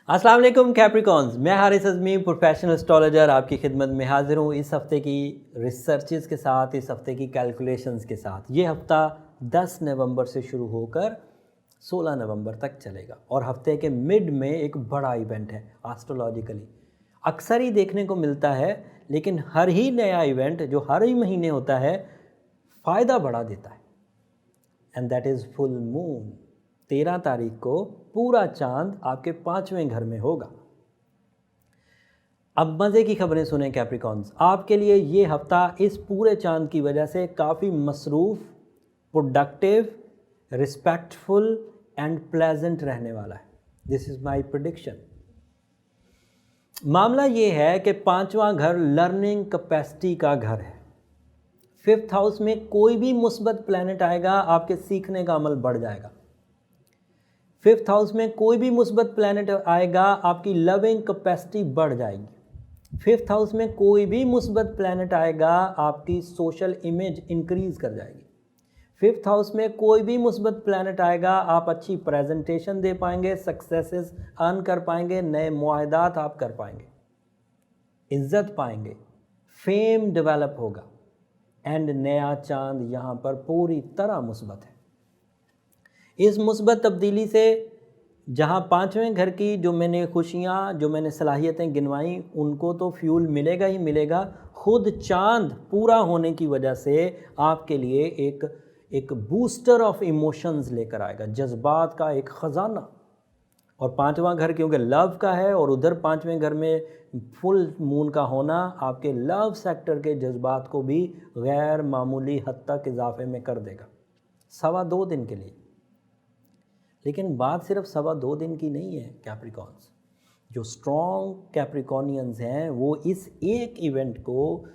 अस्सलाम वालेकुम कैप्रिकॉन्स, मैं हारिस अज़मी प्रोफेशनल एस्ट्रोलॉजर आपकी खिदमत में हाज़िर हूँ इस हफ़्ते की रिसर्चेस के साथ, इस हफ़्ते की कैलकुलेशंस के साथ। ये हफ़्ता 10 नवंबर से शुरू होकर 16 नवंबर तक चलेगा और हफ़्ते के मिड में एक बड़ा इवेंट है एस्ट्रोलॉजिकली। अक्सर ही देखने को मिलता है, लेकिन हर ही नया इवेंट जो हर ही महीने होता है फ़ायदा बढ़ा देता है, and that is full moon. 13 तारीख को पूरा चांद आपके 5वें घर में होगा। अब मज़े की खबरें सुने कैप्रिकॉन्स, आपके लिए ये हफ्ता इस पूरे चांद की वजह से काफ़ी मसरूफ़, प्रोडक्टिव, रिस्पेक्टफुल एंड प्लेजेंट रहने वाला है। This is my prediction. मामला ये है कि 5वां घर लर्निंग कैपेसिटी का घर है। 5th हाउस में कोई भी मुस्बत प्लैनेट आएगा, आपके सीखने का अमल बढ़ जाएगा। 5th हाउस में कोई भी मुस्बत प्लैनेट आएगा, आपकी लविंग कैपेसिटी बढ़ जाएगी। 5th हाउस में कोई भी मुस्बत प्लैनेट आएगा, आपकी सोशल इमेज इंक्रीज कर जाएगी। 5th हाउस में कोई भी मुस्बत प्लैनेट आएगा, आप अच्छी प्रेजेंटेशन दे पाएंगे, सक्सेसेस अर्न कर पाएंगे, नए मुआहदात आप कर पाएंगे, इज्जत पाएंगे, फेम डेवलप होगा। एंड नया चांद यहाँ पर पूरी तरह मुस्बत है। इस मुस्बत तब्दीली से जहाँ 5वें घर की जो मैंने खुशियाँ, जो मैंने सलाहियतें गिनवाई, उनको तो फ्यूल मिलेगा ही मिलेगा। खुद चांद पूरा होने की वजह से आपके लिए एक बूस्टर ऑफ इमोशंस लेकर आएगा, जज्बात का एक ख़जाना। और 5वां घर क्योंकि लव का है और उधर 5वें घर में फुल मून का होना आपके लव सेक्टर के जज्बात को भी गैर मामूली हद तक इजाफे में कर देगा 2.25 दिन के लिए। लेकिन बात सिर्फ 2.25 दिन की नहीं है कैप्रिकॉन्स। जो स्ट्रॉन्ग कैप्रिकॉनियंस हैं वो इस एक इवेंट को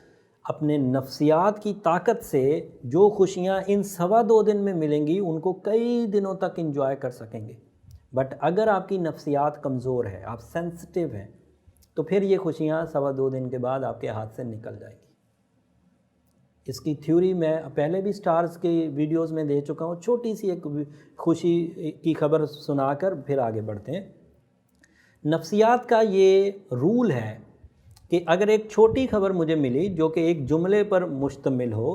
अपने नफ्सियात की ताकत से जो खुशियां इन 2.25 दिन में मिलेंगी उनको कई दिनों तक एंजॉय कर सकेंगे। बट अगर आपकी नफ्सियात कमज़ोर है, आप सेंसिटिव हैं, तो फिर ये खुशियां 2.25 दिन के बाद आपके हाथ से निकल जाएंगी। इसकी थ्योरी मैं पहले भी स्टार्स के वीडियोस में दे चुका हूँ। छोटी सी एक खुशी की खबर सुनाकर फिर आगे बढ़ते हैं। नफ्सियात का ये रूल है कि अगर एक छोटी खबर मुझे मिली जो कि एक जुमले पर मुश्तमिल हो,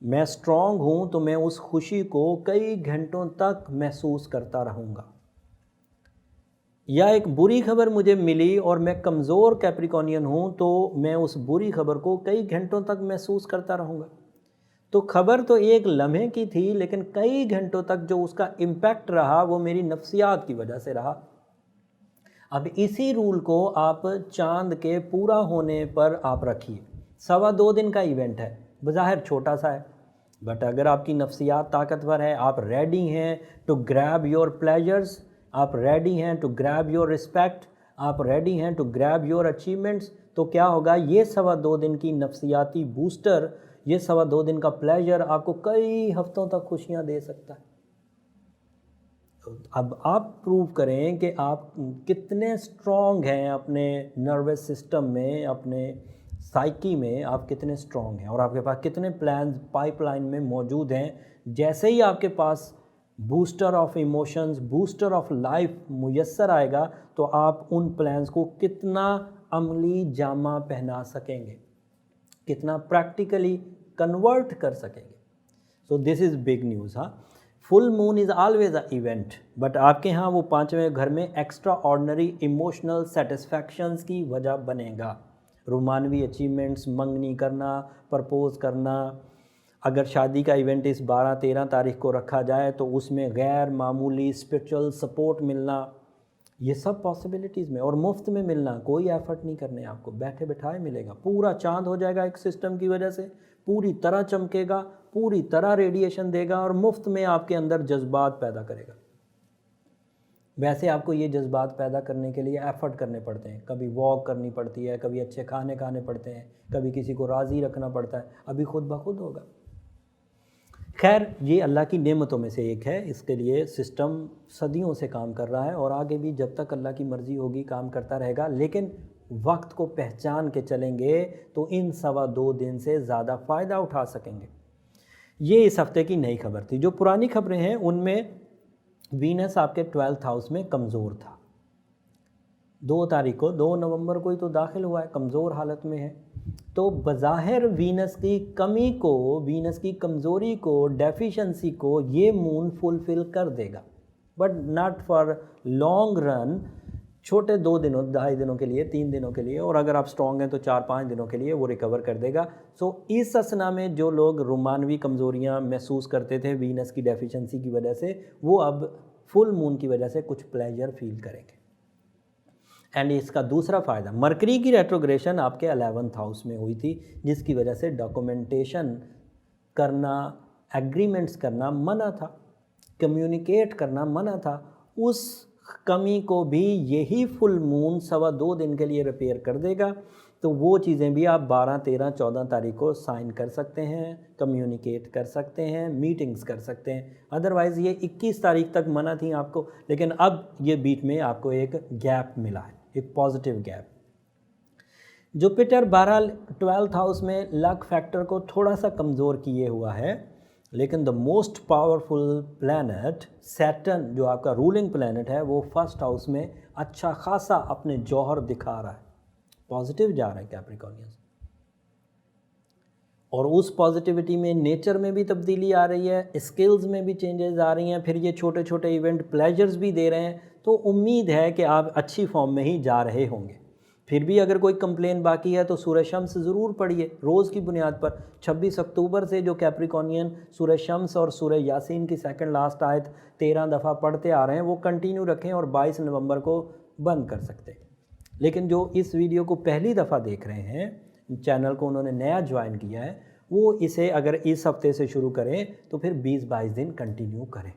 मैं स्ट्रॉन्ग हूँ तो मैं उस खुशी को कई घंटों तक महसूस करता रहूँगा। या एक बुरी खबर मुझे मिली और मैं कमज़ोर कैप्रिकॉनियन हूँ तो मैं उस बुरी खबर को कई घंटों तक महसूस करता रहूँगा। तो खबर तो एक लम्हे की थी, लेकिन कई घंटों तक जो उसका इम्पैक्ट रहा वो मेरी नफ्सियात की वजह से रहा। अब इसी रूल को आप चांद के पूरा होने पर आप रखिए। 2.25 दिन का इवेंट है, बज़ाहिर छोटा सा है, बट अगर आपकी नफ्सियात ताकतवर है, आप रेडी हैं टू ग्रैब योर प्लेजर्स, आप रेडी हैं टू ग्रैब योर रिस्पेक्ट, आप रेडी हैं टू ग्रैब योर अचीवमेंट्स, तो क्या होगा, ये 2.25 दिन की नफ्सियाती बूस्टर, ये 2.25 दिन का प्लेजर आपको कई हफ्तों तक खुशियाँ दे सकता है। अब आप प्रूव करें कि आप कितने स्ट्रॉन्ग हैं अपने नर्वस सिस्टम में, अपने साइकी में आप कितने स्ट्रॉन्ग हैं और आपके पास कितने प्लान्स पाइपलाइन में मौजूद हैं। जैसे ही आपके पास booster of emotions, booster of life मुयस्सर आएगा तो आप उन प्लान्स को कितना अमली जामा पहना सकेंगे, कितना प्रैक्टिकली कन्वर्ट कर सकेंगे। So this is big news. हाँ, full moon is always a event, but आपके यहाँ वो 5वें घर में एक्स्ट्रा ऑर्डनरी इमोशनल सेटिस्फैक्शंस की वजह बनेगा। रोमानवी अचीवमेंट्स, मंगनी करना, प्रपोज करना, अगर शादी का इवेंट इस 12-13 तारीख को रखा जाए तो उसमें गैर मामूली स्पिरिचुअल सपोर्ट मिलना, ये सब पॉसिबिलिटीज़ में, और मुफ्त में मिलना, कोई एफर्ट नहीं करने, आपको बैठे बैठाए मिलेगा। पूरा चांद हो जाएगा एक सिस्टम की वजह से, पूरी तरह चमकेगा, पूरी तरह रेडिएशन देगा और मुफ्त में आपके अंदर जज्बात पैदा करेगा। वैसे आपको ये जज्बात पैदा करने के लिए एफ़र्ट करने पड़ते हैं, कभी वॉक करनी पड़ती है, कभी अच्छे खाने खाने पड़ते हैं, कभी किसी को राज़ी रखना पड़ता है, अभी खुद ब खुद होगा। खैर, ये अल्लाह की नेमतों में से एक है, इसके लिए सिस्टम सदियों से काम कर रहा है और आगे भी जब तक अल्लाह की मर्ज़ी होगी काम करता रहेगा। लेकिन वक्त को पहचान के चलेंगे तो इन 2.25 दिन से ज़्यादा फ़ायदा उठा सकेंगे। ये इस हफ़्ते की नई खबर थी। जो पुरानी खबरें हैं उनमें वीनस आपके 12th हाउस में कमज़ोर था, 2 तारीख को 2 नवंबर को ही तो दाखिल हुआ है, कमज़ोर हालत में है। तो बज़ाहिर वीनस की कमी को, वीनस की कमज़ोरी को, डेफिशिएंसी को ये मून फुलफ़िल कर देगा, but not for long run. छोटे 2 दिनों, 2.5 दिनों के लिए, 3 दिनों के लिए, और अगर आप स्ट्रॉन्ग हैं तो 4-5 दिनों के लिए वो रिकवर कर देगा। सो इस असना में जो लोग रोमानवी कमज़ोरियाँ महसूस करते थे वीनस की डेफिशिएंसी की वजह से, वो अब फुल मून की वजह से कुछ प्लेजर फील करेंगे। एंड इसका दूसरा फ़ायदा, मरकरी की रेट्रोग्रेशन आपके 11th हाउस में हुई थी, जिसकी वजह से डॉक्यूमेंटेशन करना, एग्रीमेंट्स करना मना था, कम्युनिकेट करना मना था। उस कमी को भी यही फुल मून 2.25 दिन के लिए रिपेयर कर देगा। तो वो चीज़ें भी आप 12, 13, 14 तारीख को साइन कर सकते हैं, कम्युनिकेट कर सकते हैं, मीटिंग्स कर सकते हैं। अदरवाइज़ ये 21 तारीख तक मना थी आपको, लेकिन अब ये बीच में आपको एक गैप मिला है, एक positive gap. Jupiter 12th house में लक फैक्टर को थोड़ा सा कमज़ोर किए हुआ है, लेकिन the most powerful planet Saturn, जो आपका रूलिंग प्लैनेट है, वो 1st हाउस में अच्छा खासा अपने जौहर दिखा रहा है, पॉजिटिव जा रहा है कैप्रिकॉर्नियंस। और उस पॉजिटिविटी में नेचर में भी तब्दीली आ रही है, स्किल्स में भी चेंजेस आ रही हैं, फिर ये छोटे छोटे इवेंट प्लेजर्स भी दे रहे हैं। तो उम्मीद है कि आप अच्छी फॉर्म में ही जा रहे होंगे। फिर भी अगर कोई कंप्लेन बाकी है तो सूरज शम्स ज़रूर पढ़िए रोज़ की बुनियाद पर। 26 अक्टूबर से जो कैप्रिकॉर्नियन सूरज शम्स और सूरज यासीन की सेकंड लास्ट आयत 13 दफ़ा पढ़ते आ रहे हैं, वो कंटिन्यू रखें और 22 नवंबर को बंद कर सकते हैं। लेकिन जो इस वीडियो को पहली दफ़ा देख रहे हैं, चैनल को उन्होंने नया ज्वाइन किया है, वो इसे अगर इस हफ्ते से शुरू करें तो फिर 20-22 दिन कंटिन्यू करें।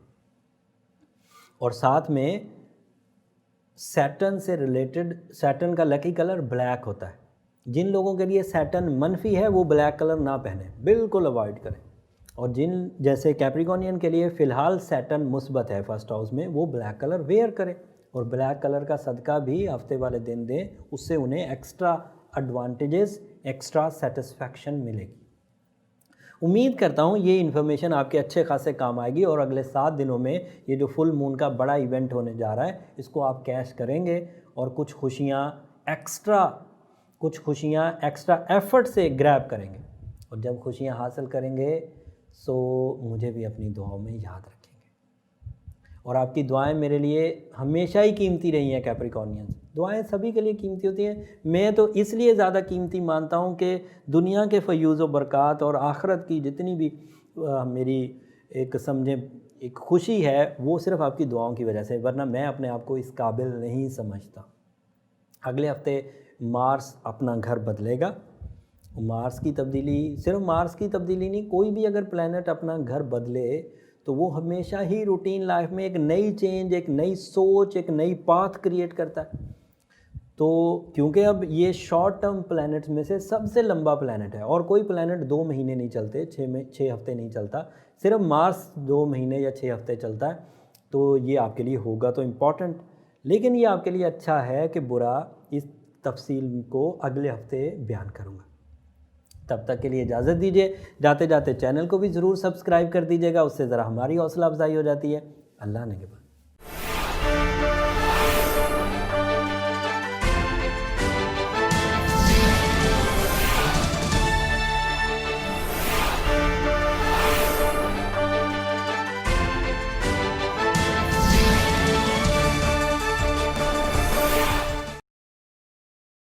और साथ में सैटर्न से रिलेटेड, सैटर्न का लकी कलर ब्लैक होता है। जिन लोगों के लिए सैटर्न मनफी है वो ब्लैक कलर ना पहने, बिल्कुल अवॉइड करें। और जिन जैसे कैप्रिकॉर्नियन के लिए फ़िलहाल सैटर्न मुस्बत है 1st हाउस में, वो ब्लैक कलर वेयर करें और ब्लैक कलर का सदका भी हफ्ते वाले दिन दें, उससे उन्हें एक्स्ट्रा एडवांटेजेस, एक्स्ट्रा सेटिस्फैक्शन मिलेगी। उम्मीद करता हूँ ये इन्फॉर्मेशन आपके अच्छे खासे काम आएगी और अगले 7 दिनों में ये जो फुल मून का बड़ा इवेंट होने जा रहा है, इसको आप कैश करेंगे और कुछ खुशियाँ एक्स्ट्रा एफर्ट से ग्रैब करेंगे। और जब खुशियाँ हासिल करेंगे सो मुझे भी अपनी दुआओं में याद रखेंगे। और आपकी दुआएं मेरे लिए हमेशा ही कीमती रही हैं कैप्रिकॉर्नियंस। दुआएं सभी के लिए कीमती होती हैं, मैं तो इसलिए ज़्यादा कीमती मानता हूं कि दुनिया के फ़यूज़ व बरक़ात और आखिरत की जितनी भी मेरी एक समझें एक खुशी है, वो सिर्फ़ आपकी दुआओं की वजह से, वरना मैं अपने आप को इस काबिल नहीं समझता। अगले हफ्ते मार्स अपना घर बदलेगा। मार्स की तब्दीली, सिर्फ मार्स की तब्दीली नहीं, कोई भी अगर प्लैनेट अपना घर बदले तो वो हमेशा ही रूटीन लाइफ में एक नई चेंज, एक नई सोच, एक नई पाथ क्रिएट करता है। तो क्योंकि अब ये शॉर्ट टर्म प्लैनेट्स में से सबसे लंबा प्लैनेट है और कोई प्लैनेट 2 महीने नहीं चलते, 6 हफ्ते नहीं चलता, सिर्फ मार्स 2 महीने या 6 हफ्ते चलता है। तो ये आपके लिए होगा तो इम्पॉर्टेंट, लेकिन ये आपके लिए अच्छा है कि बुरा, इस तफसील को अगले हफ्ते बयान करूँगा। तब तक के लिए इजाज़त दीजिए। जाते जाते चैनल को भी ज़रूर सब्सक्राइब कर दीजिएगा, उससे ज़रा हमारी हौसला अफजाई हो जाती है। अल्लाह ने के